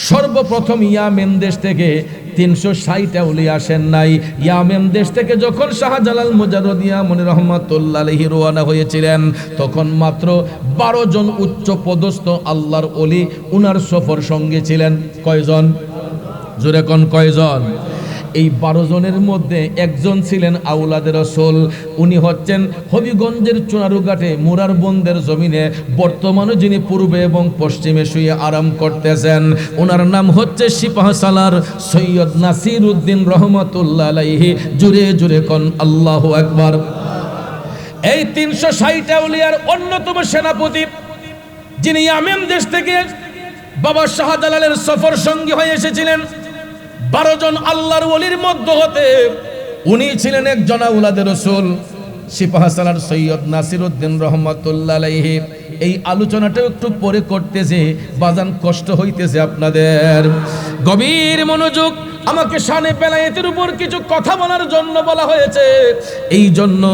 সর্বপ্রথম ইয়ামেন দেশ থেকে 360 আউলিয়া আসেন নাই। ইয়ামেন দেশ থেকে যখন শাহজালাল মুজাররদি ইয়ামানি রহমাতুল্লাহ আলাইহি রওনা হয়েছিলেন, তখন মাত্র 12 জন উচ্চ পদস্থ আল্লাহর ওলি উনার সফর সঙ্গে ছিলেন। কয়জন? জোরে কোন কয়জন? এই 12 জনের মধ্যে একজন ছিলেন আওলাদে রাসূল। উনি হচ্ছেন হবিগঞ্জের চুনারুঘাটে মুরারবন্দের জমিনে বর্তমানে যিনি পূর্বে এবং পশ্চিমে শুয়ে আরাম করতেছেন, ওনার নাম হচ্ছে সিপাহসালার সৈয়দ নাসিরউদ্দিন রহমাতুল্লাহ আলাইহি। জুরে জুরে কোন আল্লাহু আকবার। এই 360 আউলিয়ার অন্যতম সেনাপতি যিনি ইয়ামেন দেশ থেকে বাবা শাহজালালের সফর সঙ্গী হয়ে এসেছিলেন, 12 জন আল্লাহর ওলির মধ্য হতে উনি ছিলেন একজন আওলাদে রাসূল সিপাহসালার সৈয়দ নাসিরউদ্দিন রহমাতুল্লাহ আলাইহি। এই আলোচনাটা একটু পরে করতেছে, বাজান কষ্ট হইতেছে আপনাদের। গভীর মনোযোগ, আমাকে শানে বেলায়েতের উপর কিছু কথা বলার জন্য বলা হয়েছে। এই জন্য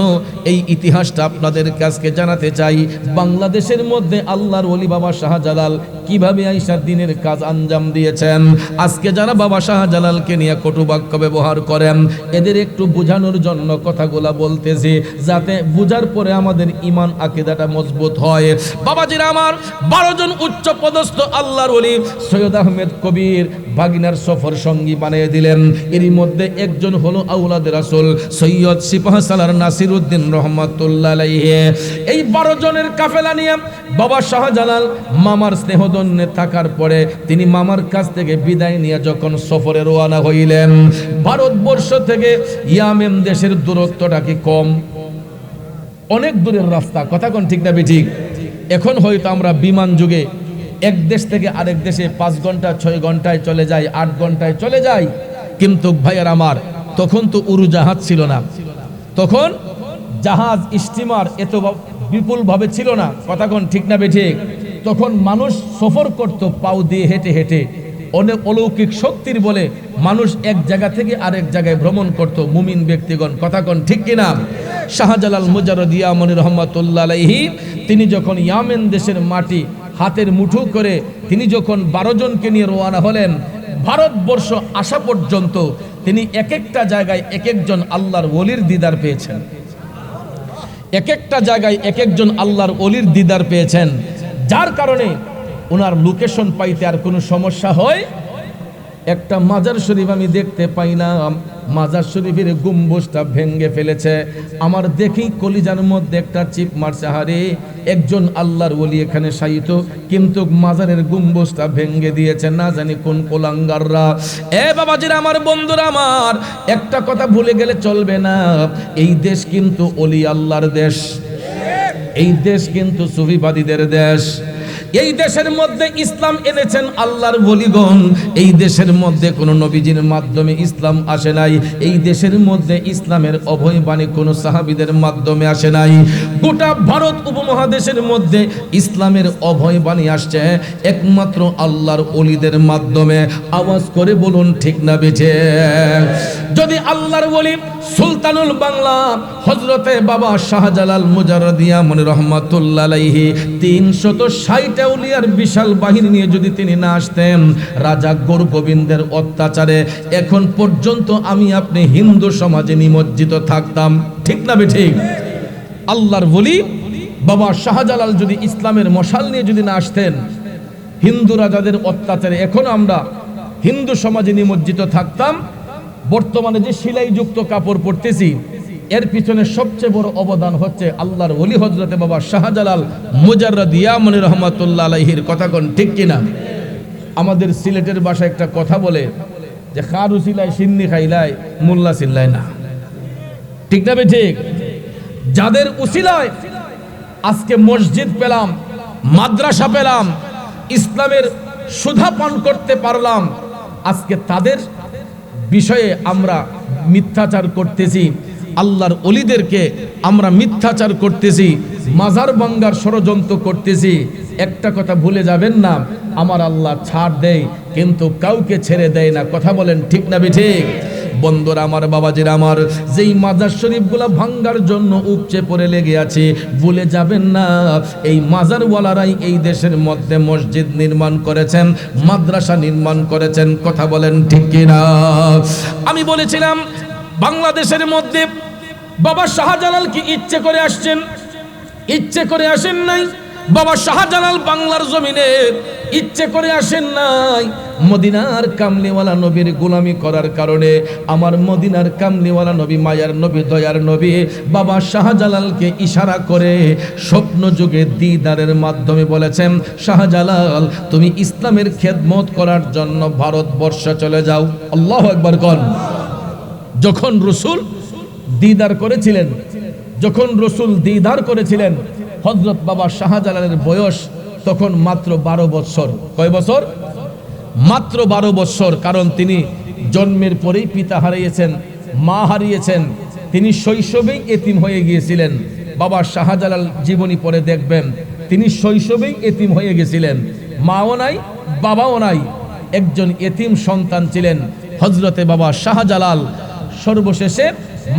এই ইতিহাসটা আপনাদের কাছে জানাতে চাই। বাংলাদেশের মধ্যে আল্লাহর ওলি বাবা শাহজালাল কিভাবে আইসার দিনের কাজ আঞ্জাম দিয়েছেন। আজকে যারা বাবা শাহজালালকে নিয়ে কটুবাক্য ব্যবহার করেন, এদের একটু বোঝানোর জন্য কথাগুলা বলতেছি, যাতে বুঝার পরে আমাদের ঈমান আকীদাটা মজবুত হয়। বাবাজিরা আমার, 12 জন উচ্চ পদস্থ আল্লাহর ওলি সৈয়দ আহমেদ কবির বাগিনার সফর সঙ্গী বানিয়ে দিলেন। এরই মধ্যে একজন হলো আওলাদে রাসূল সৈয়দ সিপাহসালার নাসিরউদ্দিন রহমাতুল্লাহ আলাইহি। এই 12 জনের কাফেলা নিয়ে বাবা শাহজালাল মামার স্নেহধন্যে থাকার পরে তিনি মামার কাছ থেকে বিদায় নিয়ে যখন সফরে রওনা হইলেন, ভারতবর্ষ থেকে ইয়ামেন দেশের দূরত্বটা কি কম? অনেক দূরের রাস্তা, কথা কোন ঠিক না বেঠিক? এখন হয়তো আমরা বিমান যুগে এক দেশ থেকে আরেক দেশে 5 ঘন্টা 6 ঘন্টায় চলে যাই, 8 ঘন্টায় চলে যাই। কিন্তু ভাইয়ার আমার, তখন তো উড়োজাহাজ ছিল না, তখন জাহাজ স্টিমার এত বিপুল ভাবে ছিল না, কথা কোন ঠিক না বেঠিক? তখন মানুষ সফর করত পাও দিয়ে হেঁটে হেঁটে। অনেক অলৌকিক শক্তির বলে মানুষ এক জায়গা থেকে আরেক জায়গায় ভ্রমণ করত, মুমিন ব্যক্তিগণ, কথা কোন ঠিক কিনা? শাহজালাল মুজাররদি ইয়ামানি রহমাতুল্লাহ আলাইহি তিনি যখন ইয়ামেন দেশের মাটি হাতের মুঠো করে তিনি যখন 12 জনকে নিয়ে রওনা হলেন, ভারতবর্ষ আসা পর্যন্ত তিনি এক একটা জায়গায় এক একজন আল্লাহর ওলির দিদার পেয়েছেন। এক একটা জায়গায় এক একজন আল্লাহর ওলির দিদার পেয়েছেন, যার কারণে ওনার লোকেশন পাইতে আর কোনো সমস্যা হয়। একটা মাজার শরীফ আমি দেখতে পাই না, মাজার শরীফের গম্বুজটা ভেঙে ফেলেছে। আমার দেখি কলিজার মধ্যে একটা চিপ মারছে, হারে একজন আল্লাহর ওলি এখানে শায়িত, কিন্তু মাজারের গম্বুজটা ভেঙে দিয়েছে, না জানি কোন কোলাঙ্গাররা। এ বাবাজিরা আমার, বন্ধুরা আমার, একটা কথা ভুলে গেলে চলবে না, এই দেশ কিন্তু ওলি আল্লাহর দেশ, এই দেশ কিন্তু সুফিবাদীদের দেশ। এই দেশের মধ্যে ইসলাম এনেছেন আল্লাহর ওলিগণ। এই দেশের মধ্যে কোনো নবীজির মাধ্যমে ইসলাম আসে নাই। এই দেশের মধ্যে ইসলামের অভয় বাণী কোনো সাহাবীদের মাধ্যমে আসে নাই। গোটা ভারত উপমহাদেশের মধ্যে ইসলামের অভয় বাণী আসছে একমাত্র আল্লাহর ওলিদের মাধ্যমে। আওয়াজ করে বলুন ঠিক না বেঠে? যদি আল্লাহর ওলি সুলতানুল বাংলা হযরতে বাবা শাহজালাল মুজাররদি ইয়ামানি রহমাতুল্লাহ আলাইহি 360 আউলিয়ার বিশাল বাহিনী নিয়ে যদি তিনি না আসতেন, রাজা গোরগোবিন্দের অত্যাচারে এখন পর্যন্ত আমি আপনি হিন্দু সমাজে নিমজ্জিত থাকতাম, ঠিক না বেঠিক? আল্লাহর ওলি বাবা শাহজালাল যদি ইসলামের মশাল নিয়ে যদি না আসতেন, হিন্দু রাজাদের অত্যাচারে এখন আমরা হিন্দু সমাজে নিমজ্জিত থাকতাম। বর্তমানে যে সেলাইযুক্ত কাপড় পরতেছি, এর পিছনে সবচেয়ে বড় অবদান হচ্ছে আল্লাহর ওলি হযরতে বাবা শাহজালাল মুজাররদি ইয়ামানি রহমাতুল্লাহ আলাইহির, কথা কোন ঠিক কিনা? আমাদের সিলেটের ভাষায় একটা কথা বলে যে খারু সিলাই সিন্নি খাইলাই মোল্লা সিল্লাই না, ঠিক না ঠিক? যাদের উসিলায় আজকে মসজিদ পেলাম, মাদ্রাসা পেলাম, ইসলামের সুধা পান করতে পারলাম, আজকে তাদের বিষয়ে আমরা মিথ্যাচার করতেছি, আল্লাহর ওলিদেরকে আমরা মিথ্যাচার করতেছি, মাজার ভাঙ্গার ষড়যন্ত্র করতেছি। একটা কথা ভুলে যাবেন না, আমার আল্লাহ ছাড় দেয় কিন্তু কাউকে ছেড়ে দেয় না, কথা বলেন ঠিক না ঠিক? বন্ধুরা আমার, বাবাজিরা আমার, যেই মাজার শরীফগুলো ভাঙ্গার জন্য উপচে পড়ে লেগে আছে, ভুলে যাবেন না এই মাজারওয়ালারাই এই দেশের মধ্যে মসজিদ নির্মাণ করেছেন, মাদ্রাসা নির্মাণ করেছেন। কথা বলেন ঠিক কিনা? আমি বলেছিলাম বাংলাদেশের মধ্যে বাবা শাহজালাল কি ইচ্ছে করে আসছেন? ইচ্ছে করে আসেন নাই। বাবা শাহজালাল বাংলার জমিনে ইচ্ছে করে আসেন নাই। মদিনার কামলিওয়ালা নবীর গোলামি করার কারণে আমার মদিনার কামলিওয়ালা নবী, মায়ার নবী, দয়ার নবী বাবা শাহজালালকে ইশারা করে স্বপ্ন যুগে দিদারের মাধ্যমে বলেছেন, শাহজালাল তুমি ইসলামের খেদমত করার জন্য ভারতবর্ষে চলে যাও। আল্লাহু আকবার কোন। যখন রসুল দিদার করেছিলেন, যখন রসুল দিদার করেছিলেন, হযরত বাবা শাহজালালের বয়স তখন মাত্র 12 বছর। কয় বছর? মাত্র 12 বছর। কারণ তিনি জন্মের পরেই পিতা হারিয়েছেন, মা হারিয়েছেন, তিনি শৈশবেই এতিম হয়ে গিয়েছিলেন। বাবা শাহজালাল জীবনী পড়ে দেখবেন তিনি শৈশবেই এতিম হয়ে গেছিলেন, মাও নাই বাবাও নাই, একজন এতিম সন্তান ছিলেন হযরতে বাবা শাহজালাল। সর্বশেষে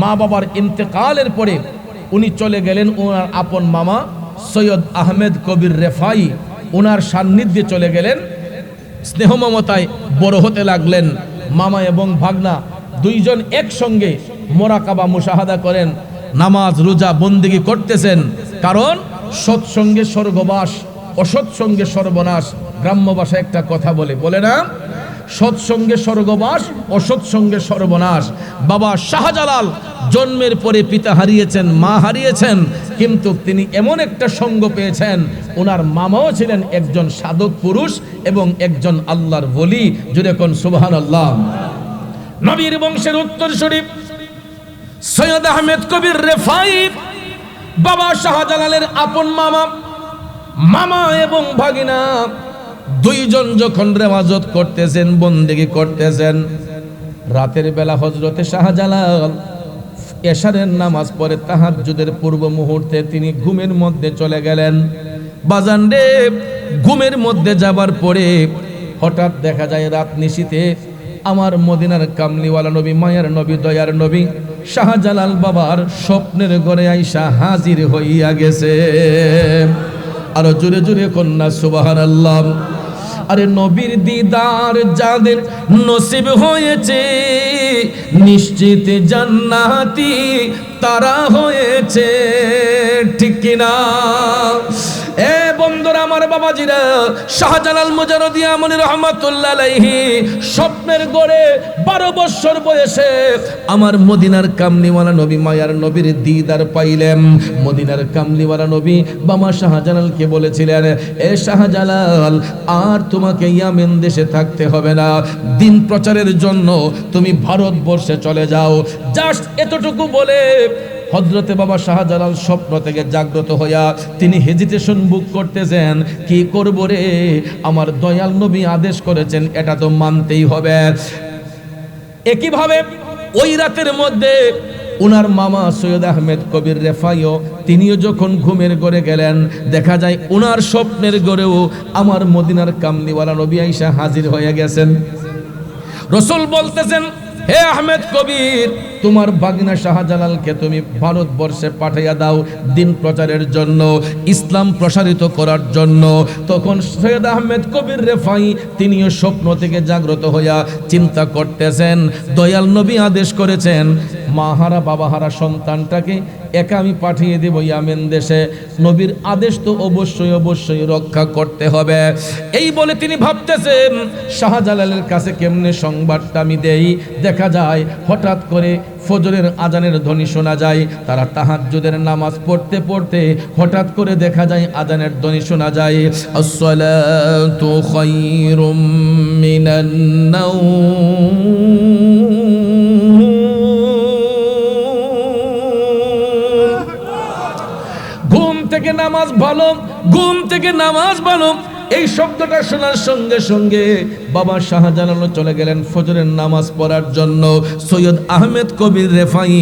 মা বাবার ইন্তেকালের পরে উনি চলে গেলেন ওনার আপন মামা সৈয়দ আহমেদ কবির রেফাই, ওনার সান্নিধ্যে চলে গেলেন। স্নেহ মমতায় বড় হতে লাগলেন। মামা এবং ভাগনা দুইজন একসঙ্গে মোরাকাবা মুশাহাদা করেন, নামাজ রোজা বন্দেগী করতেছেন। কারণ সৎসঙ্গে স্বর্গবাস, অসৎসঙ্গে সর্বনাশ। গ্রাম্য ভাষায় একটা কথা বলে না, সৎসঙ্গে স্বর্গবাস, অসৎসঙ্গে সর্বনাশ। বাবা শাহজালাল জন্মের পরে পিতা হারিয়েছেন, মা হারিয়েছেন, কিন্তু তিনি এমন একটা সঙ্গ পেয়েছেন, ওনার মামাও ছিলেন একজন সাধক পুরুষ এবং একজন আল্লাহর ওলি। জুড়ে কোন সুবহানাল্লাহ। নবীর বংশের উত্তরসূরি সৈয়দ আহমেদ কবির রেফাই বাবা শাহজালালের আপন মামা, মামা এবং ভাগিনা দুইজন যখন রেওয়াজত করতেছেন, বন্দেগী করতেছেন, রাতের বেলা হযরতে শাহজালাল এশারের নামাজ পড়ে তাহাজ্জুদের পূর্ব মুহূর্তে তিনি ঘুমের মধ্যে চলে গেলেন। বাজান রে, ঘুমের মধ্যে যাবার পরে হঠাৎ দেখা যায় রাত নিশীতে আমার মদিনার কামলিওয়ালা নবী, মায়ার নবী, দয়ার নবী শাহজালাল বাবার স্বপ্নের ঘরে আইসা হাজির হইয়া গেছে। আরো জোরে জোরে কন্যা সুবহানাল্লাহ। আরে নবীর দিদার যাদের নসিব হয়েছে, নিশ্চিত জান্নাতি তারা হয়েছে। ঠিক কিনা? এ বন্ধুরা আমার, বাবাজিরা, শাহজালাল মুজাররদি আমনি রহমাতুল্লাহ আলাইহি স্বপ্নের গড়ে 12 বছর বয়সে আমার মদিনার কামলিওয়ালা নবী, মায়ার নবীর দিদার পাইলেন। মদিনার কামলিওয়ালা নবী বাবা শাহজালালকে বলেছিলেন, এ শাহজালাল, আর তোমাকে ইয়ামেন দেশে থাকতে হবে না, দিন প্রচারের জন্য তুমি ভারতবর্ষে চলে যাও। জাস্ট এতটুকু বলে হযরতে বাবা শাহজালাল স্বপ্ন থেকে জাগ্রত হইয়া তিনি হেজিটেশন বুক করতেছেন, কি করব রে, আমার দয়াল নবী আদেশ করেছেন, এটা তো মানতেই হবে। একইভাবে ওই রাতের মধ্যে ওনার মামা সৈয়দ আহমেদ কবির রেফাইও তিনিও যখন ঘুমের ঘরে গেলেন, দেখা যায় ওনার স্বপ্নের ঘরেও আমার মদিনার কামলিওয়ালা নবী আইসা হাজির হয়ে গেছেন। রাসূল বলতেছেন, হে আহমেদ কবির, তোমার ভাগনা শাহজালালকে তুমি ভারতবর্ষে পাঠাইয়া দাও দিন প্রচারের জন্য, ইসলাম প্রসারিত করার জন্য। তখন সৈয়দ আহমেদ কবির রেফাই তিনিও স্বপ্ন থেকে জাগ্রত হইয়া চিন্তা করতেছেন, দয়াল নবী আদেশ করেছেন মাহারা বাবাহারা সন্তানটাকে একা আমি পাঠিয়ে দেব ইয়ামেন দেশে, নবীর আদেশ তো অবশ্যই অবশ্যই রক্ষা করতে হবে। এই বলে তিনি ভাবতেছেন শাহজালালের কাছে কেমনে সংবাদটা আমি দেই। দেখা যায় হঠাৎ করে ফজরের আজানের ধ্বনি শোনা যায়, তারা তাহাজ্জুদের নামাজ পড়তে পড়তে হঠাৎ করে দেখা যায় আজানের ধ্বনি শোনা যায়, আসসালাতু খায়রুম মিনান নাওম। ঘুম থেকে নামাজ ভালো, ঘুম থেকে নামাজ ভালো। এই শব্দটা শোনার সঙ্গে সঙ্গে বাবা শাহজালাল চলে গেলেন ফজরের নামাজ পড়ার জন্য। সৈয়দ আহমেদ কবির রেফাই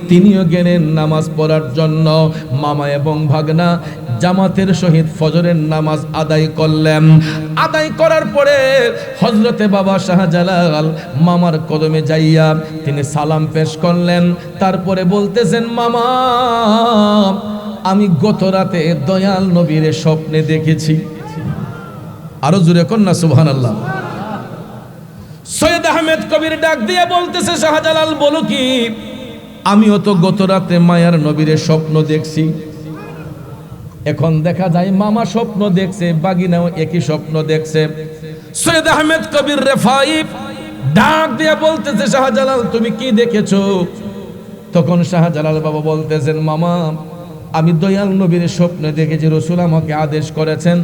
তিনিও গেলেন নামাজ পড়ার জন্য। মামা এবং ভাগনা জামাতের সহিত ফজরের নামাজ আদায় করলেন। আদায় করার পরে হযরতে বাবা শাহজালাল মামার কদমে যাইয়া তিনি সালাম পেশ করলেন। তারপরে বলতেছেন, মামা আমি গত রাতে দয়াল নবীর স্বপ্নে দেখেছি। আরো জোরে কন্যা সুবহানাল্লাহ। সৈয়দ আহমেদ কবির ডাক দিয়ে বলতেছে, শাহজালাল বলো কি? আমিও তো গত রাতে মায়ার নবীর স্বপ্ন দেখছি। এখন দেখা যায় মামা স্বপ্ন দেখছে, বাগিনাও একই স্বপ্ন দেখছে। সৈয়দ আহমেদ কবির রেফাই ডাক দিয়ে বলতেছে, শাহজালাল তুমি কি দেখেছো? তখন শাহজালাল বাবা বলতেছেন, মামা আমি দয়াল নবীর স্বপ্নে দেখেছি রাসূল আমাকে আদেশ করেছেন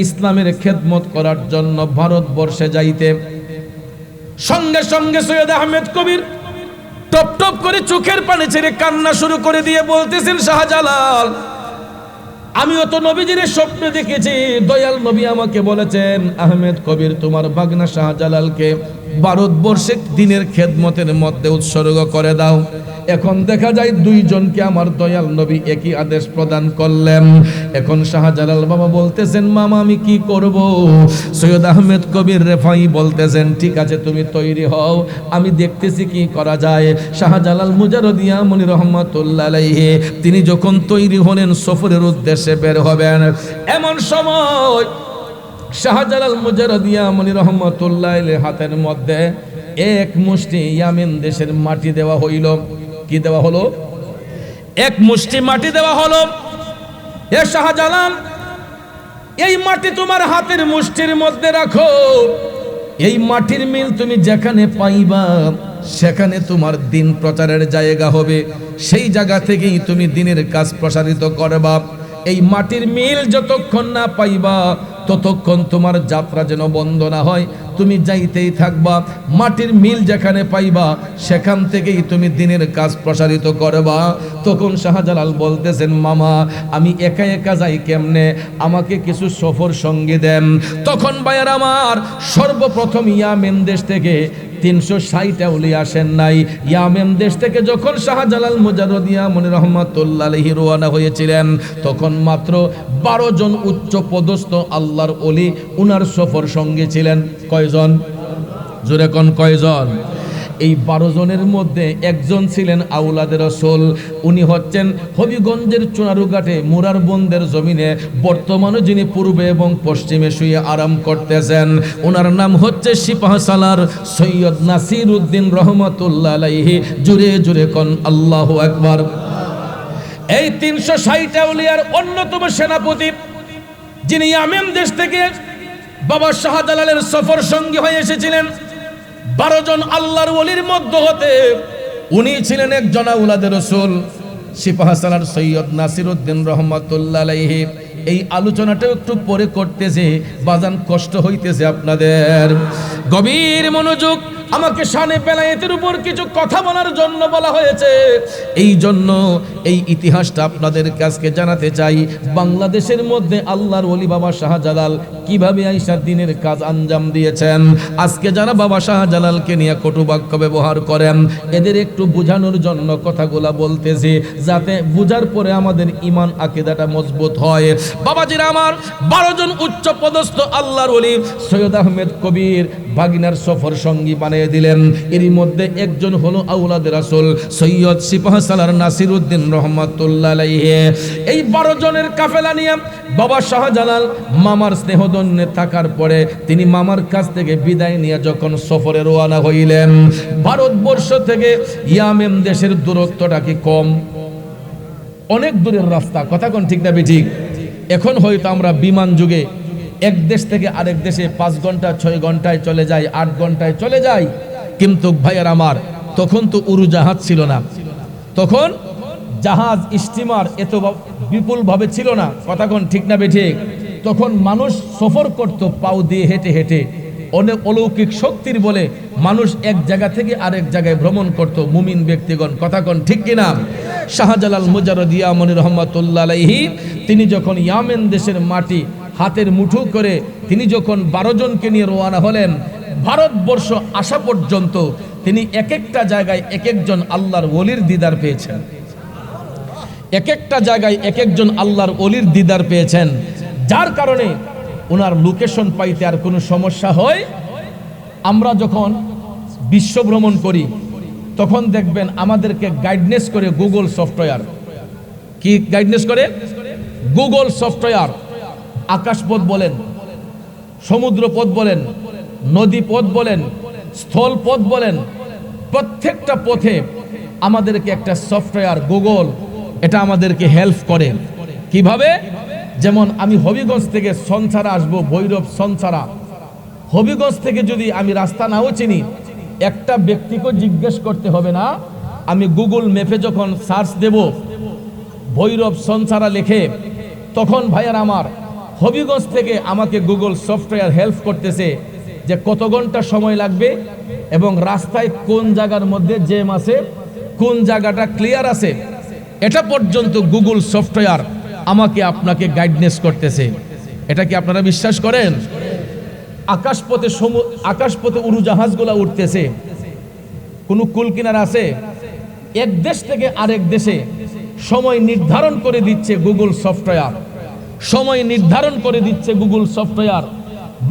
ইসলামের খেদমত করার জন্য ভারতবর্ষে যাইতে। সঙ্গে সঙ্গে সৈয়দ আহমেদ কবির টপ টপ করে চোখের পানি ছেড়ে কান্না শুরু করে দিয়ে বলতেছেন, শাহজালাল আমিও তো নবীজির স্বপ্ন দেখেছি। দয়াল নবী আমাকে বলেছেন, আহমেদ কবির তোমার বাগনা শাহজালালকে ভারতবর্ষে দিনের খেদমতের মধ্যে উৎসর্গ করে দাও। এখন দেখা যায় দুইজনকে আমার দয়াল নবী একই আদেশ প্রদান করলেন। এখন শাহজালাল বাবা বলতেছেন, মামা আমি কি করব? সৈয়দ আহমেদ কবির রেফাই বলতেছেন, ঠিক আছে তুমি তৈরি হও, আমি দেখতেছি কি করা যায়। শাহজালাল মুজারদিয়া মনি রহমাতুল্লাহ আলাইহি তিনি যখন তৈরি হলেন সফরের উদ্দেশ্যে বের হবেন, এমন সময় শাহজালাল মুজারদিয়া মনি রহমাতুল্লাহ আলাইহি হাতের মধ্যে এক মুষ্টি ইয়ামেন দেশের মাটি দেওয়া হইল। কি দেওয়া হলো? এক মুষ্টি মাটি দেওয়া হলো। এ শাহজালাল এই মাটি তোমার হাতের মুষ্টির মধ্যে রাখো। এই মাটির মিল তুমি যেখানে পাইবা সেখানে তোমার দিন প্রচারের জায়গা হবে। সেই জায়গা থেকেই তুমি দিনের কাজ প্রসারিত করবা। এই মাটির মিল যতক্ষণ না পাইবা ততক্ষণ তোমার যাত্রা যেন বন্ধ না হয়, তুমি যাইতেই থাকবা। মাটির মিল যেখানে পাইবা সেখান থেকেই তুমি দিনের কাজ প্রসারিত করবা। তখন শাহজালাল বলতেছেন, মামা আমি একা একা যাই কেমনে, আমাকে কিছু সফর সঙ্গী দেন। তখন ভাইয়ার আমার সর্বপ্রথম ইয়ামেন দেশ থেকে 360 আউলিয়া আসেন নাই। ইয়ামেন দেশ থেকে যখন শাহজালাল মুজারদিয়া মনি রহমাতুল্লাহ আলাইহি রওনা হয়েছিলেন তখন মাত্র 12 জন উচ্চ পদস্থ আল্লাহর ওলি উনার সফর সঙ্গী ছিলেন। কয়জন? জোরে কোন কয়জন? এই 12 জনের মধ্যে একজন ছিলেন আউলাদের রাসূল। উনি হচ্ছেন হবিগঞ্জের চুনারুঘাটে মুরার বন্দের জমিনে বর্তমানে যিনি পূর্বে এবং পশ্চিমে শুয়ে আরাম করতেছেন, ওনার নাম হচ্ছে সিপাহসালার সৈয়দ নাসির উদ্দিন রহমাতুল্লাহ আলাইহি। জুড়ে জুড়ে কোন আল্লাহু আকবার। এই 360 আউলিয়ার অন্যতম সেনাপতি যিনি ইয়ামেন দেশ থেকে বাবা শাহজালালের সফর সঙ্গী হয়ে এসেছিলেন 12 জন আল্লাহর ওলির মধ্যে হতে উনি ছিলেন একজন আউলাদের রাসূল সিপাহসালার সৈয়দ নাসির উদ্দিন রহমাতুল্লাহ আলাইহি। এই আলোচনাটা একটু পরে করতেছে, বাজান কষ্ট হইতেছে আপনাদের। গভীর মনোযোগ, আমাকে শানে বেলায়েতের উপর কিছু কথা বলার জন্য বলা হয়েছে। এই জন্য এই ইতিহাসটা আপনাদের কাছে জানাতে চাই। বাংলাদেশের মধ্যে আল্লাহর ওলি বাবা শাহজালাল কিভাবে আইসা দিনের কাজ আঞ্জাম দিয়েছেন। আজকে যারা বাবা শাহজালালকে নিয়ে কটু বাক্য ব্যবহার করেন এদের একটু বোঝানোর জন্য কথাগুলা বলতেছি, যাতে বুঝার পরে আমাদের ঈমান আকীদাটা মজবুত হয়। বাবাজিরা আমার 12 জন উচ্চ পদস্থ আল্লাহর ওলি সৈয়দ আহমেদ কবির ভাগিনার সফর সঙ্গী বানিয়ে দিলেন। এরই মধ্যে একজন হলো আউলাদের রাসূল সৈয়দ সিপাহসালার নাসির উদ্দিন রহমাতুল্লাহ আলাইহি। এই 12 জনের কাফেলা নিয়ে বাবা শাহজালাল মামার স্নেহধন্যে থাকার পরে তিনি মামার কাছ থেকে বিদায় নিয়ে যখন সফরে রওনা হইলেন, ভারতবর্ষ থেকে ইয়ামেন দেশের দূরত্বটা কি কম? অনেক দূরের রাস্তা, কথা কোন ঠিক না বেঠিক? এখন হয়তো আমরা বিমান যুগে এক দেশ থেকে আরেক দেশে 5 ঘন্টা 6 ঘন্টায় চলে যায়, 8 ঘন্টায় চলে যায়। কিন্তু ভাইয়ার আমার তখন তো উড়োজাহাজ ছিল না, তখন জাহাজ স্টিমার এত বিপুল ভাবে ছিল না, কথা কোন ঠিক না বেঠিক? তখন মানুষ সফর করত পাও দিয়ে হেঁটে হেঁটে। অনেক অলৌকিক শক্তির বলে মানুষ এক জায়গা থেকে আরেক জায়গায় ভ্রমণ করত, মুমিন ব্যক্তিগণ, কথা কোন ঠিক কিনা? শাহজালাল মুজারদিয়া মনি রহমাতুল্লাহ আলাইহি তিনি যখন ইয়ামেন দেশের মাটি হাতের মুঠো করে তিনি যখন 12 জনকে নিয়ে রওনা হলেন, ভারতবর্ষ আসা পর্যন্ত তিনি এক একটা জায়গায় এক একজন আল্লাহর ওলির দিদার পেয়েছেন। এক একটা জায়গায় এক একজন আল্লাহর ওলির দিদার পেয়েছেন, যার কারণে ওনার লোকেশন পাইতে আর কোনো সমস্যা হয়। আমরা যখন বিশ্ব ভ্রমণ করি তখন দেখবেন আমাদেরকে গাইডনেস করে গুগল সফটওয়্যার। কি গাইডনেস করে? Google software. আকাশপথ বলেন, সমুদ্রপথ বলেন, নদীপথ বলেন, স্থলপথ বলেন, প্রত্যেকটা পথে আমাদেরকে একটা সফটওয়্যার গুগল এটা আমাদেরকে হেল্প করে। কিভাবে? যেমন আমি হবিগঞ্জ থেকে সনসারা আসবো, ভৈরব সনসারা, হবিগঞ্জ থেকে যদি আমি রাস্তা নাও চিনি, একটা ব্যক্তিকে জিজ্ঞেস করতে হবে না। আমি গুগল ম্যাপে যখন সার্চ দেব ভৈরব সনসারা লিখে, তখন ভাইয়ার আমার হবিগঞ্জ থেকে আমাকে গুগল সফটওয়্যার হেল্প করতেছে যে কত ঘন্টা সময় লাগবে এবং রাস্তায় কোন জায়গার মধ্যে জ্যাম আছে, কোন জায়গাটা ক্লিয়ার আছে, এটা পর্যন্ত গুগল সফটওয়্যার আমাকে আপনাকে গাইডনেস করতেছে। এটা কি আপনারা বিশ্বাস করেন? আকাশপথে উড়োজাহাজগুলো উঠতেছে, কোনো কুল কিনারা আছে? এক দেশ থেকে আরেক দেশে সময় নির্ধারণ করে দিচ্ছে গুগল সফটওয়্যার, সময় নির্ধারণ করে দিচ্ছে গুগল সফটওয়্যার।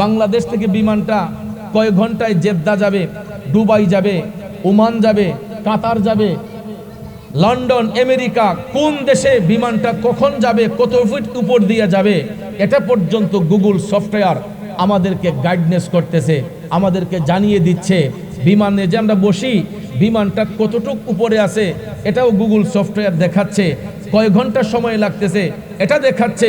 বাংলাদেশ থেকে বিমানটা কয় ঘন্টায় জেদ্দা যাবে, দুবাই যাবে, ওমান যাবে, কাতার যাবে, লন্ডন, আমেরিকা, কোন দেশে বিমানটা কখন যাবে, কত ফিট উপর দিয়ে যাবে, এটা পর্যন্ত গুগল সফটওয়্যার আমাদেরকে গাইডনেস করতেছে, আমাদেরকে জানিয়ে দিচ্ছে। বিমানে যে আমরা বসি, বিমানটা কতটুক উপরে আছে এটাও গুগল সফটওয়্যার দেখাচ্ছে, কয় ঘন্টা সময় লাগতেছে এটা দেখাচ্ছে,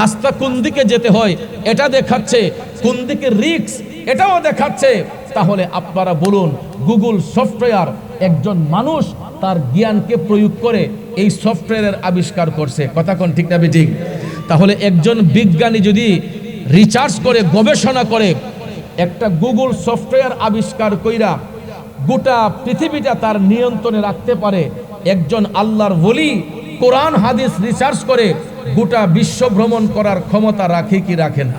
রাস্তা কোন দিকে যেতে হয় এটা দেখাচ্ছে, কোন দিকে রিস্ক এটাও দেখাচ্ছে। তাহলে আপনারা বলুন, গুগল সফটওয়্যার একজন মানুষ তার জ্ঞানকে প্রয়োগ করে এই সফটওয়্যারের আবিষ্কার করছে। কথা কোন ঠিক না ঠিক? তাহলে একজন বিজ্ঞানী যদি রিসার্চ করে, গবেষণা করে, একটা গুগল সফটওয়্যার আবিষ্কার কইরা গোটা পৃথিবীটা তার নিয়ন্ত্রণে রাখতে পারে, একজন আল্লাহর ওলি কোরআন হাদিস রিসার্চ করে গোটা বিশ্ব ভ্রমণ করার ক্ষমতা রাখে কি রাখে না?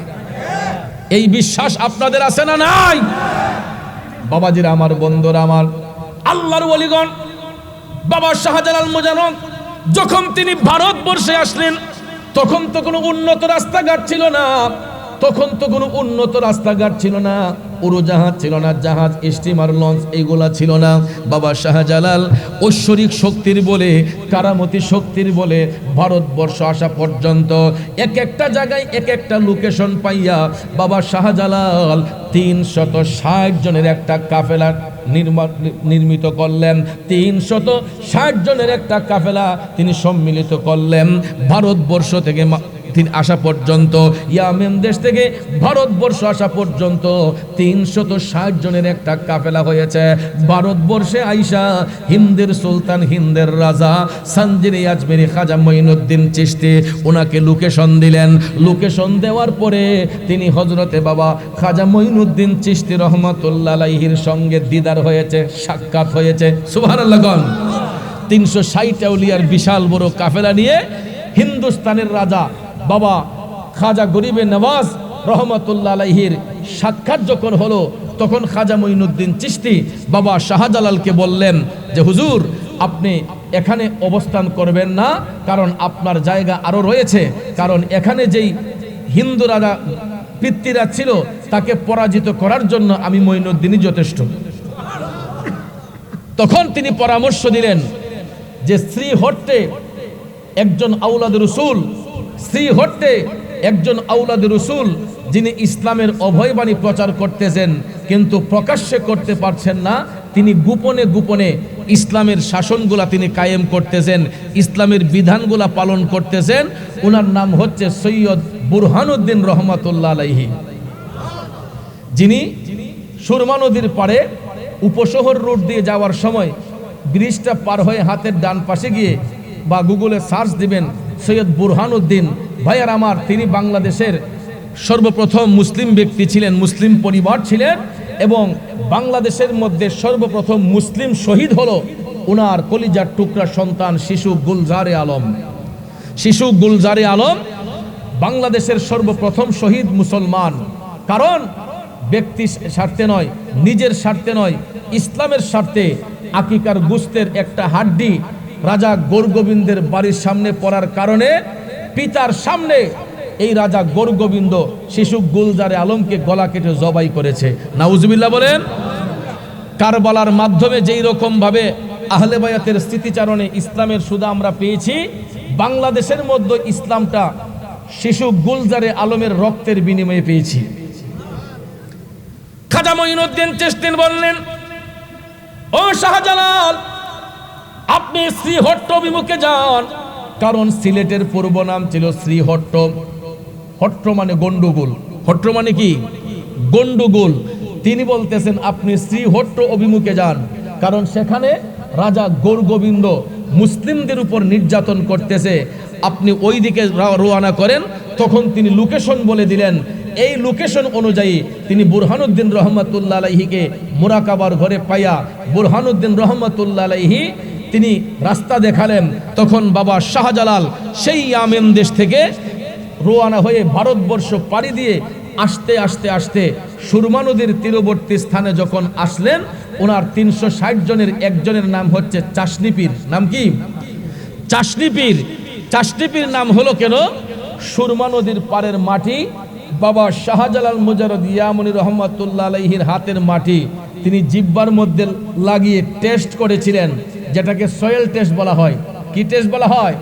এই বিশ্বাস আপনাদের আছে না নাই? বাবাজিরা আমার, বন্ধুরা আমার, আল্লাহর ওলিগণ, বাবা শাহজালাল মুজাররদ যখন তিনি ভারতবর্ষে আসলেন তখন তো কোনো উন্নত রাস্তাঘাট ছিল না, তখন তো কোনো উন্নত রাস্তাঘাট ছিল না, উড়োজাহাজ ছিল না, জাহাজ, স্টিমার, লঞ্চ এইগুলা ছিল না। বাবা শাহজালাল ঐশ্বরিক শক্তির বলে, কারামতি শক্তির বলে ভারতবর্ষ আসা পর্যন্ত এক একটা জায়গায় এক একটা লোকেশন পাইয়া বাবা শাহজালাল 360 জনের একটা কাফেলা নির্মিত করলেন। 360 জনের একটা কাফেলা তিনি সম্মিলিত করলেন ভারতবর্ষ থেকে তিনি আসা পর্যন্ত, ইয়ামেন দেশ থেকে ভারতবর্ষ আসা পর্যন্ত 360 জনের একটা কাফেলা হয়েছে। ভারতবর্ষে আইসা হিন্দের সুলতান, হিন্দের রাজা সানজিরি আজমেরি খাজা মঈনুদ্দিন চিশতি ওনাকে লোকেশন দিলেন। লোকেশন দেওয়ার পরে তিনি হযরতে বাবা খাজা মঈনুদ্দিন চিশতি রহমাতুল্লাহ আলাইহির সঙ্গে দিদার হয়েছে, সাক্ষাৎ হয়েছে। সুবহানাল্লাহ। 360 আউলিয়ার বিশাল বড় কাফেলা নিয়ে হিন্দুস্তানের রাজা বাবা খাজা গরিবে নওয়াজ রহমাতুল্লাহ আলাইহির সাক্ষাৎ যখন হলো, তখন খাজা মঈনুদ্দিন চিশতি বাবা শাহজালালকে বললেন যে হুজুর, আপনি এখানে অবস্থান করবেন না, কারণ আপনার জায়গা আরো রয়েছে, কারণ এখানে যেই হিন্দু রাজা পিতৃরাজ ছিল তাকে পরাজিত করার জন্য আমি মঈনুদ্দিনই যথেষ্ট। তখন তিনি পরামর্শ দিলেন যে শ্রীহট্টে একজন আউলাদ রসুল, শ্রীহট্টে একজন আউলাদ রসুল যিনি ইসলামের অভয়বাণী প্রচার করতেছেন কিন্তু প্রকাশ্যে করতে পারছেন না, তিনি গোপনে গোপনে ইসলামের শাসনগুলা তিনি কায়েম করতেছেন, ইসলামের বিধানগুলা পালন করতেছেন। ওনার নাম হচ্ছে সৈয়দ বুরহানুদ্দিন রহমাতুল্লাহ আলাইহি, যিনি সুরমা নদীর পাড়ে উপশহর রোড দিয়ে যাওয়ার সময় ব্রিজটা পার হয়ে হাতের ডান পাশে গিয়ে বা গুগলে সার্চ দিবেন সৈয়দ বুরহানুদ্দিন। ভাইয়ার আমার, তিনি বাংলাদেশের সর্বপ্রথম মুসলিম ব্যক্তি ছিলেন, মুসলিম পরিবার ছিলেন, এবং বাংলাদেশের মধ্যে সর্বপ্রথম মুসলিম শহীদ হলো ওনার কলিজার টুকরা সন্তান শিশু গুলজারে আলম। শিশু গুলজারে আলম বাংলাদেশের সর্বপ্রথম শহীদ মুসলমান। কারণ ব্যক্তি স্বার্থে নয়, নিজের স্বার্থে নয়, ইসলামের স্বার্থে আকিকার গোশতের একটা হাড্ডি রাজা গৌরগোবিন্দের বাড়ির সামনে পড়ার কারণে পিতার সামনে এই রাজা গৌরগোবিন্দ শিশু গুলজারে আলমকে গলা কেটে জবাই করেছে। নাউজুবিল্লাহ বলেন। কারবালার মাধ্যমে যেই রকম ভাবে আহলে বায়াতের স্মৃতিচারণে ইসলামের সুদা আমরা পেয়েছি, বাংলাদেশের মধ্যে ইসলামটা শিশু গুলজারে আলমের রক্তের বিনিময়ে পেয়েছি। খাজা মঈনুদ্দিন চিশতি বললেন, ও শাহজালাল, আপনি শ্রীহট্ট অভিমুখে যান। কারণ সিলেটের পূর্ব নাম ছিল শ্রীহট্ট। হট্ট মানে গন্ডগোল, হট্ট মানে কি? গন্ডগোল। তিনি বলতেছেন আপনি শ্রীহট্ট অভিমুখে যান, কারণ সেখানে রাজা গৌরগোবিন্দ মুসলিমদের উপর নির্যাতন করতেছে, আপনি ওই দিকে রওনা করেন। তখন তিনি লোকেশন বলে দিলেন। এই লোকেশন অনুযায়ী তিনি বুরহানুদ্দিন রহমাতুল্লাহ আলাইহিকে মুরাকাবার ঘরে পাইয়া বুরহানুদ্দিন রহমাতুল্লাহ আলাইহি তিনি রাস্তা দেখালেন। তখন বাবা শাহজালাল সেই ইয়ামেন দেশ থেকে রওনা হয়ে ভারতবর্ষ পাড়ি দিয়ে আস্তে আস্তে আস্তে সুরমা নদীর তীরবর্তী স্থানে যখন আসলেন, ওনার 360 জনের একজনের নাম হচ্ছে চাশনি পীর। নাম কি? চাশনি পীর। চাশনি পীর নাম হলো কেন? সুরমা নদীর পাড়ের মাটি বাবা শাহজালাল মুজাররদ ইয়ামনি রহমাতুল্লাহ আলাইহির হাতের মাটি তিনি জিহ্বার মধ্যে লাগিয়ে টেস্ট করেছিলেন, যেটাকে সয়েল টেস্ট বলা হয়। কি টেস্ট বলা হয়?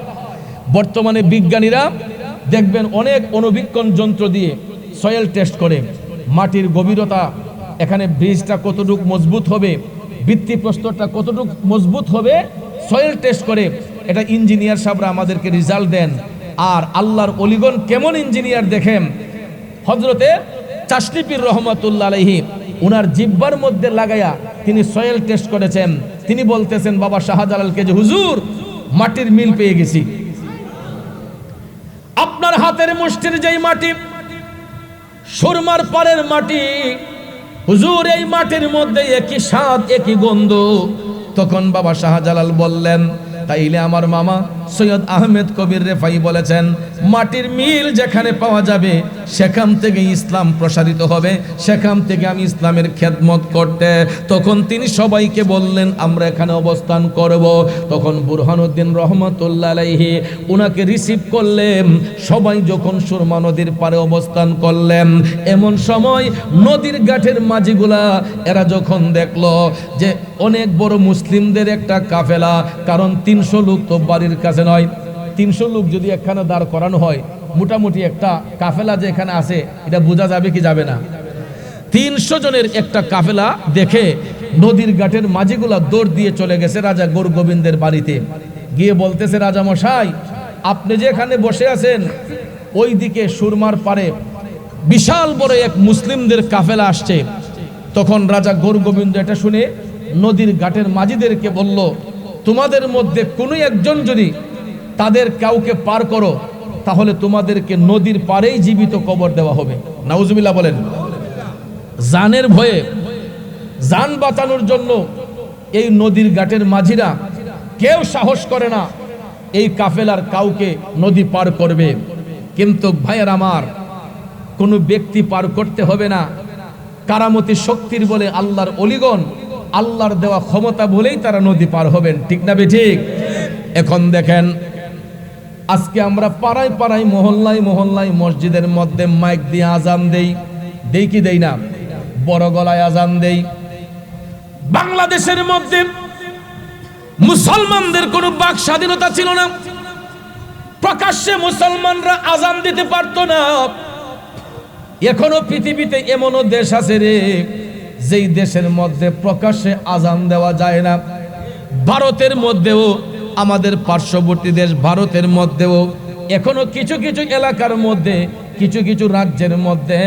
বর্তমানে বিজ্ঞানীরা দেখবেন অনেক অণুবীক্ষণ যন্ত্র দিয়ে সয়েল টেস্ট করে, মাটির গভীরতা, এখানে ব্রিজটা কতটুকু মজবুত হবে, ভিত্তিপ্রস্তরটা কতটুকু মজবুত হবে, সয়েল টেস্ট করে এটা ইঞ্জিনিয়ার সাহেবরা আমাদেরকে রেজাল্ট দেন। আর আল্লাহর ওলিগণ কেমন ইঞ্জিনিয়ার দেখেন, হযরতে চাশনি পীর রহমাতুল্লাহ আলাইহি উনার জিহ্বার মধ্যে লাগায়া তিনি সয়েল টেস্ট করেছেন। তিনি বলতেছেন বাবা শাহজালালকে যে হুজুর মাটির মিল পেয়ে গেছি। আপনার হাতের মুষ্টির যেই মাটি, সুরমার পাড়ের মাটি, হুজুর এই মাটির মধ্যে একই স্বাদ একই গন্ধ। তখন বাবা শাহজালাল বললেন, তাইলে আমার মামা সৈয়দ আহমেদ কবির রেফাই বলেছেন, মাটির মিল যেখানে পাওয়া যাবে সেখান থেকে ইসলাম প্রসারিত হবে, সেখান থেকে আমি ইসলামের খেদমত করতে। তখন তিনি সবাইকে বললেন আমরা এখানে অবস্থান করব। তখন বুরহানুদ্দিন রহমাতুল্লাহ আলাইহি উনাকে রিসিভ করলেন। সবাই যখন সুরমা নদীর পাড়ে অবস্থান করলেন, এমন সময় নদীর ঘাটের মাঝিগুলা এরা যখন দেখলো যে অনেক বড় মুসলিমদের একটা কাফেলা, কারণ 300 লোক তো বাড়ির কাছে নয়, 300 লোক যদি এখানে দাঁড় করানো হয়, মোটামুটি একটা কাফেলা যে এখানে আছে এটা বোঝা যাবে কি যাবে না? 300 জনের একটা কাফেলা দেখে নদীর ঘাটের মাঝিগুলা দৌড় দিয়ে চলে গেছে রাজা গৌরগোবিন্দের বাড়িতে। গিয়ে বলতেছে, রাজা মশাই আপনি যে এখানে বসে আছেন, ওই দিকে সুরমার পারে বিশাল বড় এক মুসলিমদের কাফেলা আসছে। তখন রাজা গৌরগোবিন্দ এটা শুনে নদীর ঘাটের মাঝিদেরকে বলল, তোমাদের মধ্যে কোনো একজন যদি তাদের কাউকে পার করো, তাহলে তোমাদেরকে নদীর পারেই জীবিত কবর দেওয়া হবে। নাউজুবিল্লাহ বলেন। জানের ভয়ে, জান বাঁচানোর জন্য এই নদীর ঘাটের মাঝিরা কেউ সাহস করে না এই কাফেলার কাউকে নদী পার করবে। কিন্তু ভাইয়ের আমার, কোনো ব্যক্তি পার করতে হবে না, কারামতি শক্তির বলে আল্লাহর অলিগণ, আল্লাহর দেওয়া ক্ষমতা বলেই তারা নদী পার হবেন। ঠিক না বেঠিক? এখন দেখেন, আজকে আমরা পাড়ায় পাড়ায়, মহল্লায় মহল্লায়, মসজিদের মধ্যে মাইক দিয়ে আজান দেই কি দেই না? বড় গলায় আজান দেই। বাংলাদেশের মধ্যে মুসলমানদের কোনো বাক স্বাধীনতা ছিল না, প্রকাশ্যে মুসলমানরা আজান দিতে পারতো না। এখনো পৃথিবীতে এমনও দেশ আছে রে, যেই দেশের মধ্যে প্রকাশ্যে আজান দেওয়া যায় না। ভারতের মধ্যেও, আমাদের পার্শ্ববর্তী দেশ ভারতের মধ্যেও এখনো কিছু কিছু এলাকার মধ্যে, কিছু কিছু রাজ্যের মধ্যে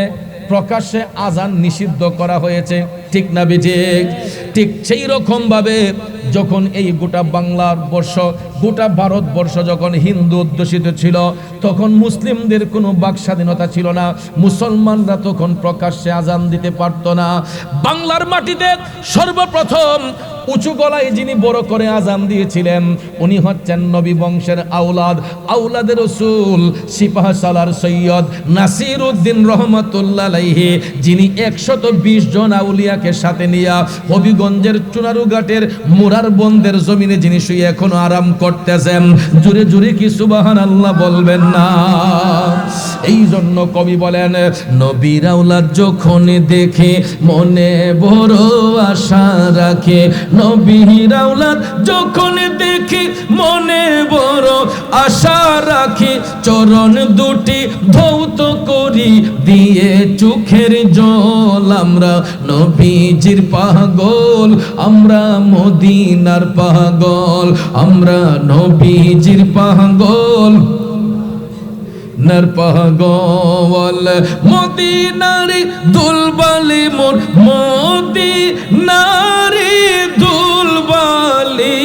প্রকাশ্যে আজান নিষিদ্ধ করা হয়েছে। ঠিক না বেঠিক? ঠিক সেই রকম ভাবে যখন এই গোটা বাংলার বর্ষ, গোটা ভারতবর্ষ যখন হিন্দু অধ্যুষিত ছিল, তখন মুসলিমদের কোনো বাক স্বাধীনতা ছিল না। মুসলমানরা তখন প্রকাশ্যে আজান দিতে পারত না। বাংলার মাটিতে সর্বপ্রথম উঁচু গলায় যিনি বড় করে আজান দিয়েছিলেন উনি হচ্ছেন নবী বংশের আউলাদের রাসূল সিপাহ সালার সৈয়দ নাসিরউদ্দিন রহমাতুল্লাহ আলাইহি, যিনি 120 জন আউলিয়াকে সাথে নিয়ে হবিগঞ্জের চুনারুঘাটের মুরার বন্দের জমিনে যিনি শুয়ে এখনো আরাম করতেছেন। জুরে জুরে কি সুবহানাল্লাহ বলবেন না? এই জন্য কবি বলেন, নবীর আওলাদ যখন দেখে মনে বড় আশা রাখে, নবীর আওলাদ যখন দেখে মনে বড় আশা রাখে, চরণ দুটি ধৌত করি দিয়ে চোখের জল। আমরা নবীজির পাগল, আমরা মদিনার পাগল, আমরা নবীজির পাগল নার পাগল। মদিনারে দুলবালি মোর, মদিনারে দুলবালি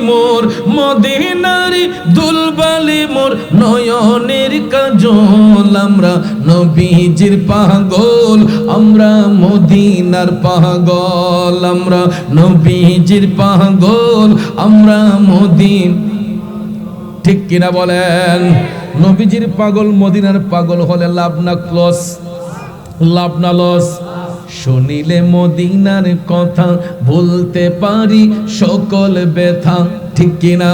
মোর, মদিনারে দুলবালি মোর নয়নের কাজল। আমরা নবীজির পাগল, আমরা মদিনার পাগল, আমরা নবীজির পাগল, আমরা মদিন। ঠিক কিনা বলেন? নবীজির পাগল মদিনার পাগল হলে লাভ না লস? লাভ না লস? শুনিলে মদিনার কথা ভুলতে পারি সকল ব্যথা। ঠিক কিনা?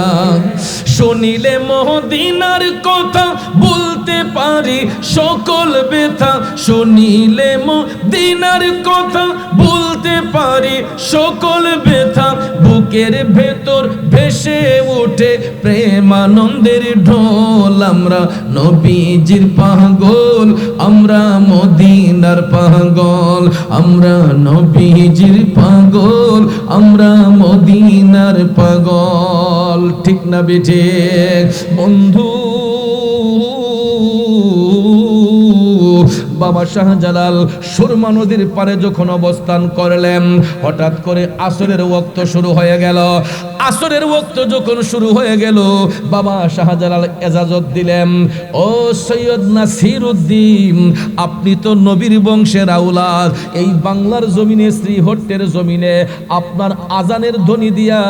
শুনিলে মদিনার কথা বলতে পারি সকল ব্যথা, শুনিলে মদিনার কথা বলতে পারি সকল ব্যথা। বুকের ভেতর ভেসে ওঠে প্রেমানন্দের ঢোল। আমরা নবীজির পাগল, আমরা মদিনার পাগল, আমরা নবীজির পাগল, আমরা মদিনার পাগল। ঠিক না বেঠে বন্ধু? বাবা শাহজালাল সুরমা নদীর পারে যখন অবস্থান করলেন, হঠাৎ করে আসরের ওয়াক্ত শুরু হয়ে গেল। আসরের ওয়াক্ত যখন শুরু হয়ে গেল, বাবা শাহজালাল এজাজত দিলেন, ও সৈয়দ নাসিরউদ্দিন, আপনি তো নবীর বংশের আওলাদ, এই বাংলার জমিনে শ্রীহট্টের জমিনে আপনার আজানের ধ্বনি দিয়া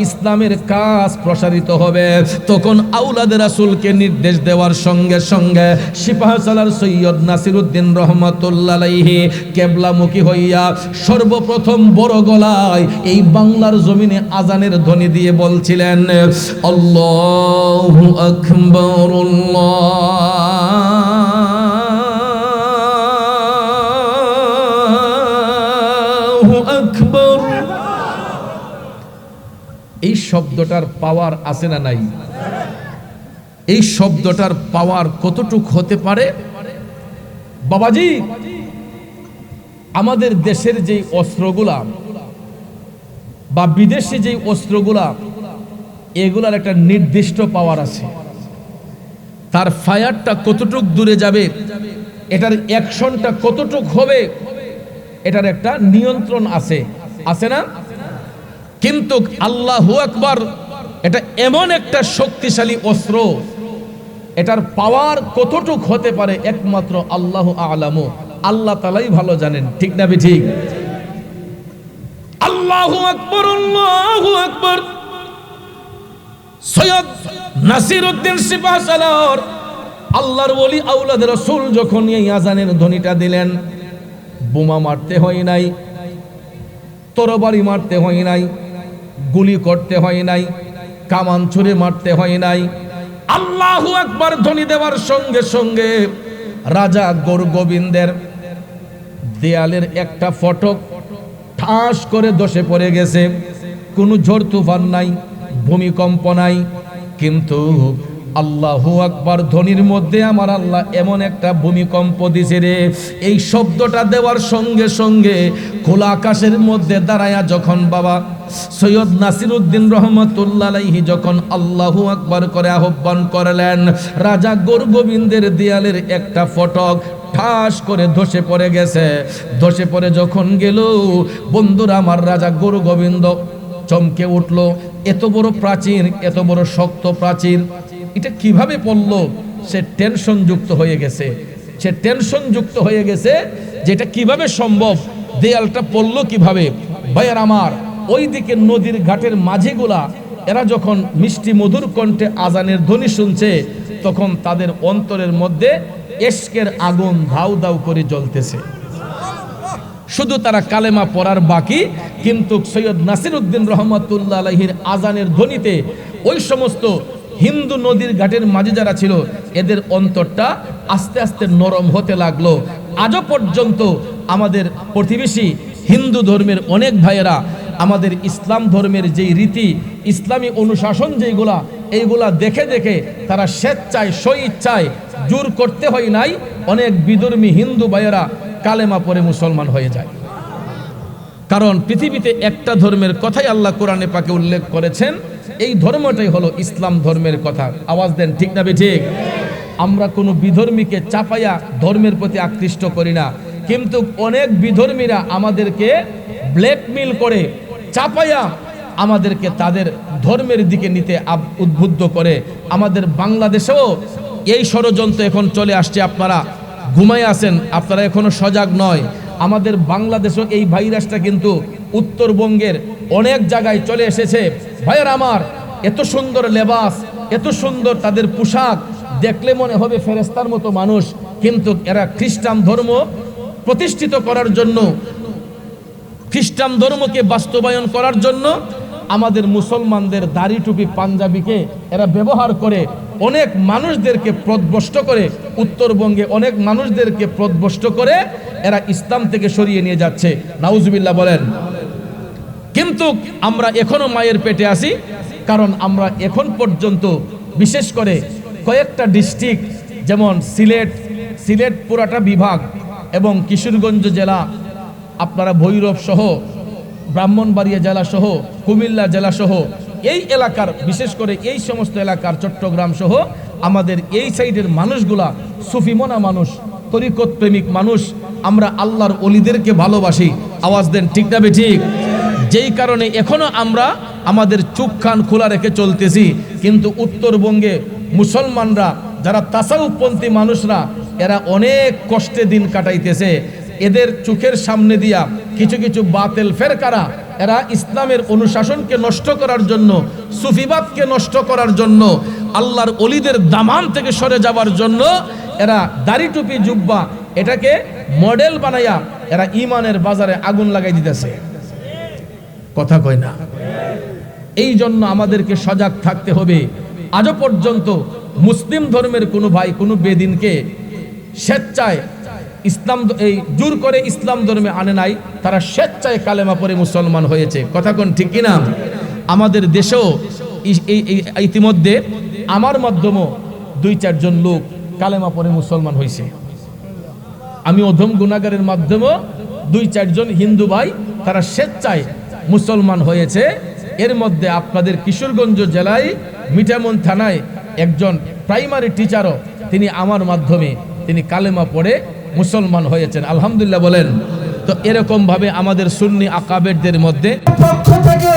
ইসলামের কাজ প্রসারিত হবে। তখন আওলাদের রাসূলকে নির্দেশ দেওয়ার সঙ্গে সঙ্গে সিপাহ সালার সৈয়দ নাসিরউদ্দিন রহমাতুল্লাহ আলাইহি কেবলামুখী হইয়া সর্বপ্রথম বড় গলায় এই বাংলার জমিনে আজানের ধ্বনি দিয়ে বলছিলেন, আল্লাহু আকবার, আল্লাহু আকবার। এই শব্দটার পাওয়ার আছে না নাই? এই শব্দটার পাওয়ার কতটুক হতে পারে? বাবাজি, আমাদের দেশের যে অস্ত্রগুলা বা বিদেশি যে অস্ত্রগুলা, এগুলার একটা নির্দিষ্ট পাওয়ার আছে। তার ফায়ারটা কতটুক দূরে যাবে, এটার অ্যাকশনটা কতটুক হবে, এটার একটা নিয়ন্ত্রণ আছে, আছে না? কিন্তু আল্লাহু আকবার এটা এমন একটা শক্তিশালী অস্ত্র, এটার পাওয়ার কতটুক হতে পারে একমাত্র আল্লাহু আ'লামু, আল্লাহ তাআলাই ভালো জানেন। ঠিক না ঠিক? আল্লাহু আকবার, আল্লাহু আকবার। সৈয়দ নাসিরউদ্দিন সিপাহ সালার আল্লাহর ওলি আওলাদ রাসূল যখন এই আজানের ধ্বনিটা দিলেন, বোমা মারতে হয় নাই, তরবারি মারতে হয় নাই, গুলি করতে হয় নাই, কামান ছুঁড়ে মারতে হয় নাই। আল্লাহু আকবার ধ্বনি দেওয়ার সঙ্গে সঙ্গে রাজা গোবিন্দের দেয়ালের একটা ফটক ঠাস করে ধসে পড়ে গেছে। কোনো ঝড় তুফান নাই, ভূমিকম্প নাই, কিন্তু আল্লাহু আকবার ধ্বনির মধ্যে আমার আল্লাহ এমন একটা ভূমিকম্প দিছে রে। এই শব্দটা দেওয়ার সঙ্গে সঙ্গে খোলা আকাশের মধ্যে দাঁড়ায়া যখন বাবা সৈয়দ নাসিরউদ্দিন রহমাতুল্লাহ আলাইহি যখন আল্লাহু আকবার করে আহ্বান করলেন, রাজা গোবিন্দের দেয়ালের একটা ফটক ঠাস করে ধসে পড়ে গেছে। ধসে পড়ে যখন গেল, বন্ধুরা আমার, রাজা গোবিন্দ চমকে উঠলো। এত বড় প্রাচীর, এত বড় শক্ত প্রাচীর, এটা কিভাবে পড়লো? সে টেনশন যুক্ত হয়ে গেছে, সে টেনশন যুক্ত হয়ে গেছে যে এটা কিভাবে সম্ভব, দেয়ালটা পড়লো কিভাবে। ভাইয়ার আমার, ওইদিকে নদীর ঘাটের মাঝিগুলা এরা যখন মিষ্টি মধুর কণ্ঠে আজানের ধ্বনি শুনছে, তখন তাদের অন্তরের মধ্যে ইশকের আগুন ধাউ ধাউ করে জ্বলতেছে। শুধু তারা কালেমা পড়ার বাকি, কিন্তু সৈয়দ নাসিরউদ্দিন রহমাতুল্লাহ আলাইহির আজানের ধ্বনিতে ওই সমস্ত হিন্দু নদীর ঘাটের মাঝি যারা ছিল, এদের অন্তরটা আস্তে আস্তে নরম হতে লাগলো। আজও পর্যন্ত আমাদের প্রতিবেশী হিন্দু ধর্মের অনেক ভাইয়েরা আমাদের ইসলাম ধর্মের যেই রীতি, ইসলামী অনুশাসন যেইগুলা, এইগুলা দেখে দেখে তারা স্বেচ্ছায় স্বইচ্ছায়, জোর করতে হয় নাই, অনেক বিধর্মী হিন্দু ভাইয়েরা কালেমা পড়ে মুসলমান হয়ে যায়। কারণ পৃথিবীতে একটা ধর্মের কথাই আল্লাহ কোরআনে পাকে উল্লেখ করেছেন, এই ধর্মটাই হলো ইসলাম ধর্মের কথা। আওয়াজ দেন ঠিক না ঠিক? আমরা কোনো বিধর্মীকে চাপাইয়া ধর্মের প্রতি আকৃষ্ট করি না, কিন্তু অনেক বিধর্মীরা আমাদেরকে ব্ল্যাকমেল করে, চাপাইয়া আমাদেরকে তাদের ধর্মের দিকে নিতে উদ্বুদ্ধ করে। আমাদের বাংলাদেশেও এই ষড়যন্ত্র এখন চলে আসছে। আপনারা ঘুমায় আছেন, আপনারা এখনো সজাগ নয়। আমাদের বাংলাদেশেও এই ভাইরাসটা কিন্তু উত্তরবঙ্গের অনেক জায়গায় চলে এসেছে। ভাইয়ের আমার, এত সুন্দর লেবাস, এত সুন্দর তাদের পোশাক, দেখলে মনে হবে ফেরেশতার মতো মানুষ, কিন্তু এরা খ্রিস্টান ধর্ম প্রতিষ্ঠিত করার জন্য, খ্রিস্টান ধর্মকে বাস্তবায়ন করার জন্য আমাদের মুসলমানদের দাড়ি টুপি পাঞ্জাবিকে এরা ব্যবহার করে অনেক মানুষদেরকে পথভ্রষ্ট করে, উত্তরবঙ্গে অনেক মানুষদেরকে পথভ্রষ্ট করে এরা ইসলাম থেকে সরিয়ে নিয়ে যাচ্ছে। নাউজুবিল্লাহ বলেন। কিন্তু আমরা এখনো মায়ের পেটে আছি, কারণ আমরা এখন পর্যন্ত বিশেষ করে কয়েকটা ডিস্ট্রিক্ট, যেমন সিলেট পুরাটা বিভাগ এবং কিশোরগঞ্জ জেলা, আপনারা ভৈরব সহ, ব্রাহ্মণবাড়িয়া জেলা সহ, কুমিল্লা জেলা সহ, এই এলাকার, বিশেষ করে এই সমস্ত এলাকার, চট্টগ্রাম সহ আমাদের এই সাইডের মানুষগুলা সুফিমনা মানুষ, তরিকত প্রেমিক মানুষ, আমরা আল্লাহর ওলিদেরকে ভালোবাসি। আওয়াজ দেন ঠিক না ঠিক? যেই কারণে এখনো আমরা আমাদের চোখ কান খোলা রেখে চলতেছি। কিন্তু উত্তরবঙ্গে মুসলমানরা যারা তাসাউফপন্থী মানুষরা, এরা অনেক কষ্টে দিন কাটাইতেছে। এদের চোখের সামনে দিয়া কিছু কিছু বাতিল ফেরকারা, এরা ইসলামের অনুশাসনকে নষ্ট করার জন্য, সুফিবাদকে নষ্ট করার জন্য, আল্লাহর ওলিদের দামান থেকে সরে যাওয়ার জন্য এরা দাড়ি টুপি জুব্বা এটাকে মডেল বানাইয়া এরা ইমানের বাজারে আগুন লাগাই দিতেছে। কথা কয় না? এই জন্য আমাদেরকে সজাগ থাকতে হবে। আজও পর্যন্ত মুসলিম ধর্মের কোনো ভাই কোনো বেদিনকে স্বেচ্ছায় ইসলাম এই জোর করে ইসলাম ধর্মে আনে নাই, তারা স্বেচ্ছায় কালেমা পড়ে মুসলমান হয়েছে। কথা কোন ঠিক কিনা? আমাদের দেশেও ইতিমধ্যে আমার মাধ্যমে 2-4 জন লোক কালেমা পড়ে মুসলমান হয়েছে। আমি অধম গুনাহগারের মাধ্যমে 2-4 জন হিন্দু ভাই তারা স্বেচ্ছায় মুসলমান হয়েছে। এর মধ্যে আপনাদের কিশোরগঞ্জ জেলায় মিঠামন থানায় একজন প্রাইমারি টিচারও, তিনি আমার মাধ্যমে তিনি কালেমা পড়ে মুসলমান হয়েছেন। আলহামদুলিল্লাহ বলেন। তো এরকম ভাবে আমাদের সুন্নি আকাবেরদের মধ্যে পক্ষ থেকে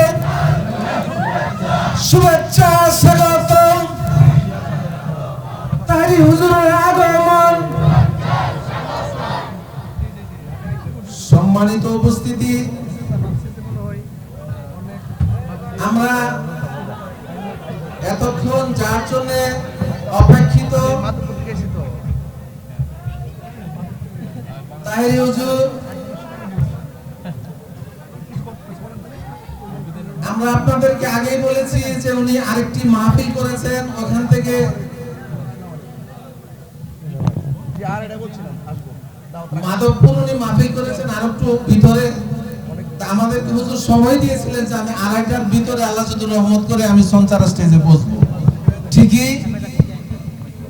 শুভেচ্ছা, স্বাগতম। তাহরি হুজুরের আগমন, সম্মানিত উপস্থিতি, আমরা এতক্ষণ যার জন্য অপেক্ষিত তাহেরি হুজুর, আমরা আপনাদেরকে আগেই বলেছি যে উনি আরেকটি মাহফিল করেছেন, ওখান থেকে মাধবপুর উনি মাহফিল করেছেন আর একটু ভিতরে। আমাদেরকে হুজুর সময় দিয়েছিলেন যে আমি আড়াইটার ভিতরে আল্লাহ যদি রহমত করে আমি সঞ্চার স্টেজে বসবো। ঠিকই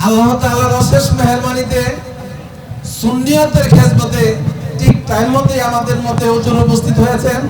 আল্লাহ তাআলার অশেষ মেহেরবানিতে সুন্নিয়তের খেজমতে ঠিক টাইম মতোই আমাদের মধ্যে হুজুর উপস্থিত হয়েছেন।